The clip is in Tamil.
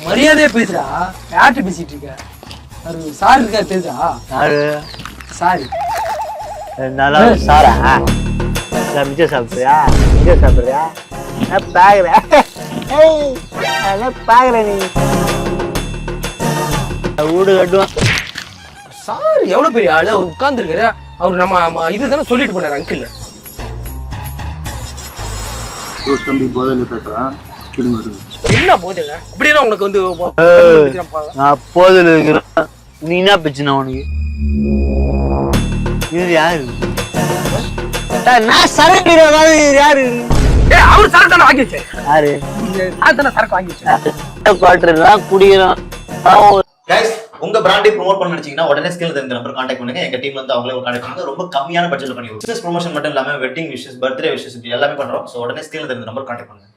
மரியாதையா பேசுறா. யார்கிட்ட பேசிட்டு இருக்க? சார் இருக்கா பேசுறா. யாரு சாரி நல்லா சாரா மிச்சம் சாப்பிட்றியா மிச்சம் சாப்பிட்றியா நான் பாக்குறேன் பாக்குறேன் நீ வீடு கட்டுவான். சார் எவ்வளவு பெரிய ஆளு. அவர் உட்கார்ந்து இருக்காரு. அவர் நம்ம இதுதானே சொல்லிட்டு போனாரு அங்கிள். என்ன போதுங்க அப்படின்னா உனக்கு வந்து நான் போதில் இருக்கிறேன். நீ என்ன பிரச்சனை உனக்கு? இது யாரு? நான் சரக்கு யாரு? அவர் சரக்கு தானே வாங்கி வச்சாரு. யாரு தானே சரக்கு வாங்கி வச்சாரு. பாட்டுலாம் குடிக்கிறோம். உங்க பிராண்டை ப்ரோமோட் பண்ண நினைச்சீங்கன்னா உடனே ஸ்கில் இந்த நம்பர் கான்டாக்ட் பண்ணுங்க. எங்க டீம்ல இருந்து அவங்களே கான்டாக்ட் பண்ணுங்க. ரொம்ப கம்மியான பட்ஜெட்ல பண்ணி பிசினஸ் ப்ரொமோஷன் மட்டும் இல்லாம வெட்டிங் விஷஸ், பர்த்டே விஷஸ் எல்லாமே பண்றோம். ஸோ உடனே ஸ்கில் இந்த நம்பர் கான்டாக்ட் பண்ணுங்க.